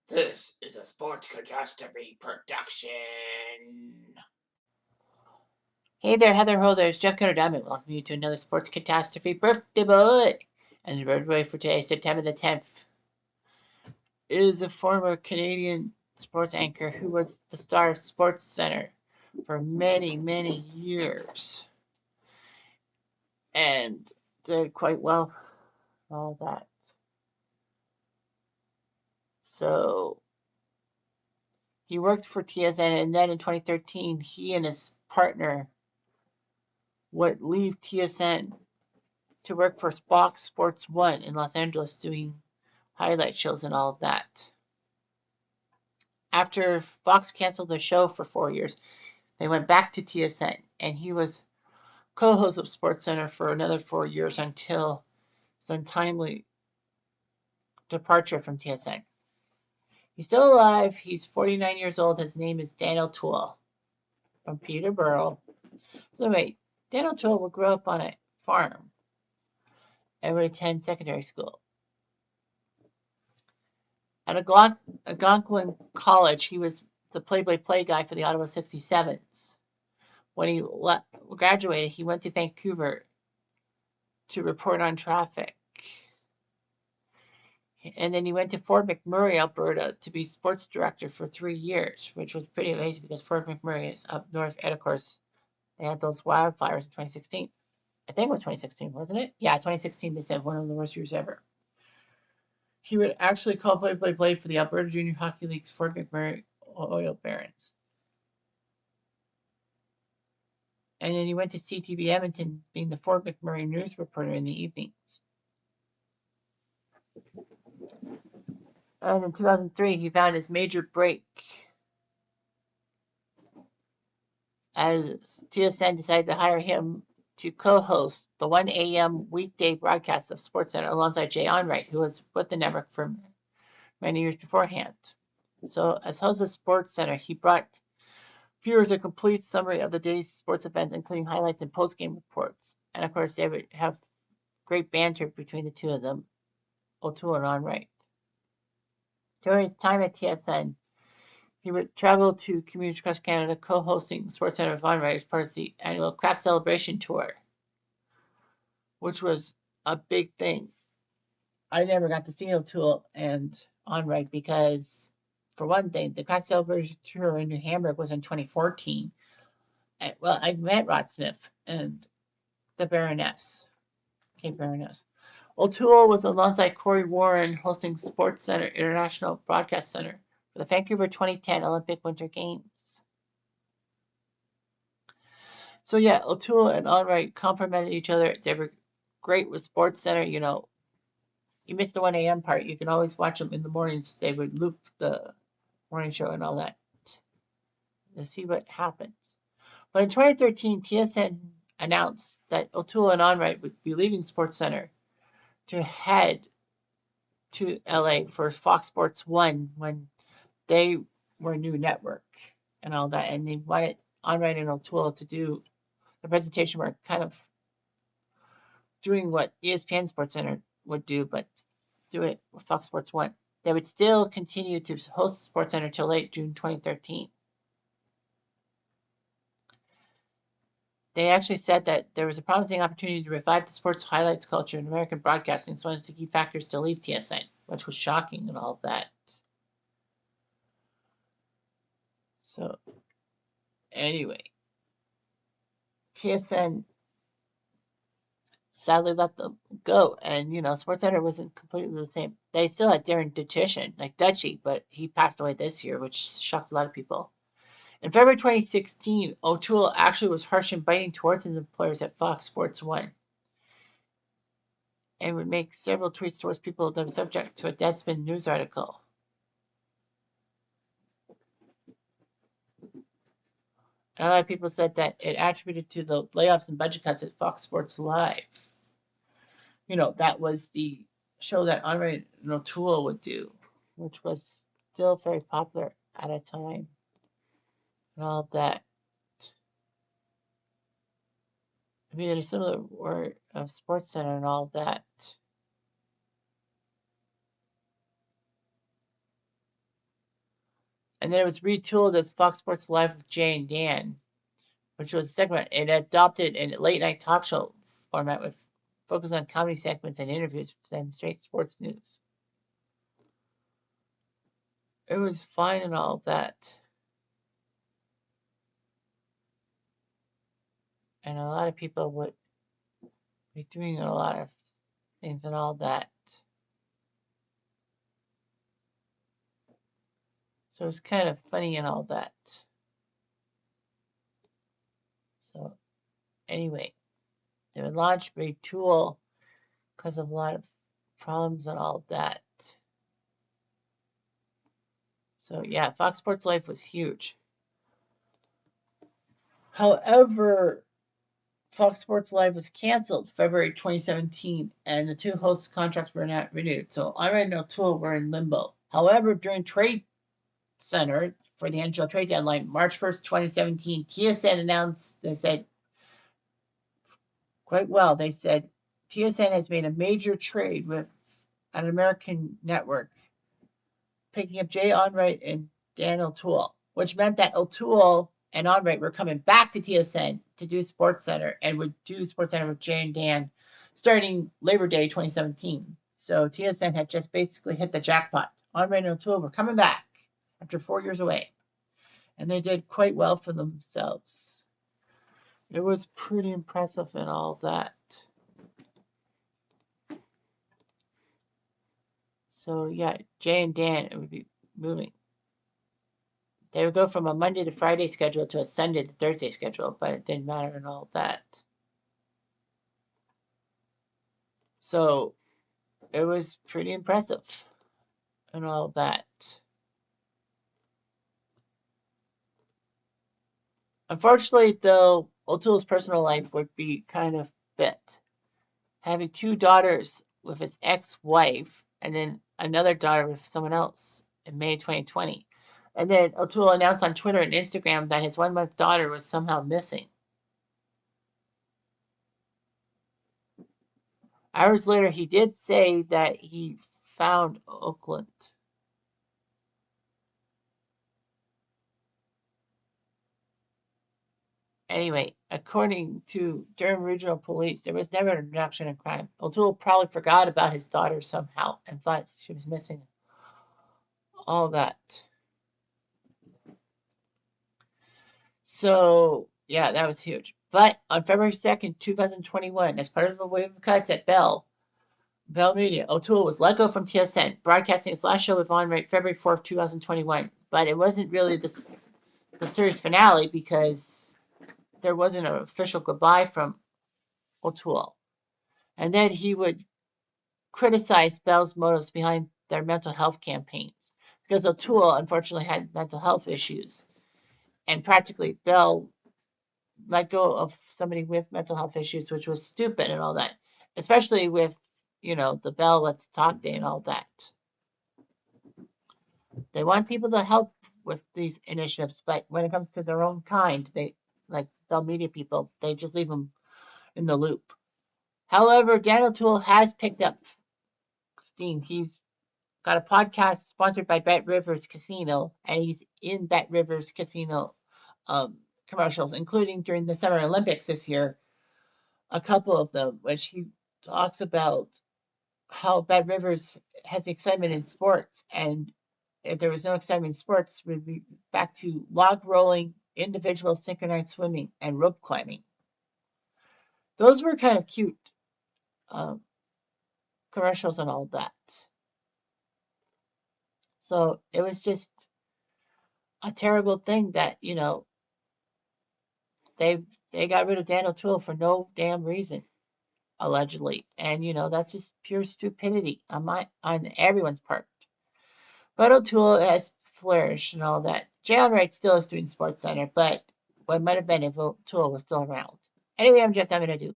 This is a Sports Catastrophe production. Hey there, Heather Ho. There's Jeff Cutter Diamond. Welcome you to another Sports Catastrophe birthday boy. And the birthday for today, September the 10th, is a former Canadian sports anchor who was the star of Sports Center for many, many years. And did quite well, all that. So he worked for TSN, and then in 2013, he and his partner would leave TSN to work for Fox Sports 1 in Los Angeles doing highlight shows and all of that. After Fox canceled the show for 4 years, they went back to TSN, and he was co-host of SportsCenter for another 4 years until his untimely departure from TSN. He's still alive. He's 49 years old. His name is Daniel Toole from Peterborough. So wait, Daniel Toole would grow up on a farm and would attend secondary school. At Algonquin College, he was the play-by-play guy for the Ottawa 67s. When he graduated, he went to Vancouver to report on traffic. And then he went to Fort McMurray, Alberta, to be sports director for 3 years, which was pretty amazing because Fort McMurray is up north. And of course, they had those wildfires in 2016. I think it was 2016, wasn't it? Yeah, 2016, they said one of the worst years ever. He would actually call play-by-play for the Alberta Junior Hockey League's Fort McMurray Oil Barons. And then he went to CTV Edmonton, being the Fort McMurray news reporter in the evenings. And in 2003, he found his major break as TSN decided to hire him to co-host the 1 a.m. weekday broadcast of SportsCenter alongside Jay Onrait, who was with the network for many years beforehand. So as host of SportsCenter, he brought viewers a complete summary of the day's sports events, including highlights and post-game reports. And of course, they would have great banter between the two of them, O'Toole and Onrait. During his time at TSN, he would travel to communities across Canada, co-hosting SportsCenter with Onrait as part of the annual Craft Celebration Tour, which was a big thing. I never got to see O'Toole and Onrait because, for one thing, the Craft Celebration Tour in New Hamburg was in 2014. And, well, I met Rod Smith and the Baroness, Kate Baroness. O'Toole was alongside Corey Warren hosting SportsCenter International Broadcast Center for the Vancouver 2010 Olympic Winter Games. So yeah, O'Toole and Onrait complimented each other. They were great with SportsCenter. You know, you missed the 1 a.m. part. You can always watch them in the mornings. They would loop the morning show and all that to see what happens. But in 2013, TSN announced that O'Toole and Onrait would be leaving SportsCenter to head to LA for Fox Sports 1 when they were a new network and all that. And they wanted Onrait and O'Toole to do the presentation work, kind of doing what ESPN SportsCenter would do, but do it with Fox Sports 1. They would still continue to host SportsCenter until late June 2013. They actually said that there was a promising opportunity to revive the sports highlights culture in American broadcasting. It's one of the key factors to leave TSN, which was shocking and all of that. So, anyway, TSN sadly let them go, and SportsCenter wasn't completely the same. They still had Darren Dutchison, like Dutchie, but he passed away this year, which shocked a lot of people. In February 2016, O'Toole actually was harsh and biting towards his employers at Fox Sports 1 and would make several tweets towards people that were subject to a Deadspin news article. And a lot of people said that it attributed to the layoffs and budget cuts at Fox Sports Live. That was the show that Onrait and O'Toole would do, which was still very popular at a time. And all that. I mean, there's some of the word of SportsCenter and all that. And then it was retooled as Fox Sports Live with Jay and Dan, which was a segment. It adopted a late night talk show format with focus on comedy segments and interviews and straight sports news. It was fine and all that. And a lot of people would be doing a lot of things and all that. So it's kind of funny and all that. So anyway, they would launch a Toole because of a lot of problems and all that. So yeah, Fox Sports Life was huge. However, Fox Sports Live was canceled February 2017, and the two hosts' contracts were not renewed. So Iron and Toole were in limbo. However, during Trade Center for the NHL trade deadline, March 1st, 2017, TSN announced, they said, quite well, they said, TSN has made a major trade with an American network, picking up Jay Onrait and Dan O'Toole, which meant that O'Toole and Onrait were coming back to TSN to do Sports Center and would do Sports Center with Jay and Dan starting Labor Day 2017. So TSN had just basically hit the jackpot. Onrait and O'Toole were coming back after 4 years away, and they did quite well for themselves. It was pretty impressive and all that. So yeah, Jay and Dan would be moving. They would go from a Monday to Friday schedule to a Sunday to Thursday schedule, but it didn't matter and all that. So it was pretty impressive and all that. Unfortunately, though, O'Toole's personal life would be kind of bit. Having two daughters with his ex-wife and then another daughter with someone else in May 2020. And then O'Toole announced on Twitter and Instagram that his 1-month daughter was somehow missing. Hours later, he did say that he found Oakland. Anyway, according to Durham Regional Police, there was never an reduction in crime. O'Toole probably forgot about his daughter somehow and thought she was missing. All that. So, yeah, that was huge. But on February 2nd, 2021, as part of a wave of cuts at Bell Media, O'Toole was let go from TSN, broadcasting his last show with Onrait February 4th, 2021. But it wasn't really the series finale because there wasn't an official goodbye from O'Toole. And then he would criticize Bell's motives behind their mental health campaigns because O'Toole unfortunately had mental health issues. And practically Bell let go of somebody with mental health issues, which was stupid and all that, especially with, the Bell Let's Talk Day and all that. They want people to help with these initiatives, but when it comes to their own kind, they, like Bell Media people, they just leave them in the loop. However, Dan O'Toole has picked up steam. He's got a podcast sponsored by Bet Rivers Casino, and he's in Bet Rivers Casino commercials, including during the Summer Olympics this year, a couple of them, which he talks about how Bet Rivers has excitement in sports, and if there was no excitement in sports, we'd be back to log rolling, individual synchronized swimming, and rope climbing. Those were kind of cute commercials and all that. So it was just a terrible thing that they got rid of Dan O'Toole for no damn reason, allegedly, and that's just pure stupidity on everyone's part. But O'Toole has flourished and all that. Jay Onrait still is doing Sports Center, but what might have been if O'Toole was still around. Anyway, I'm Jeff Diamond.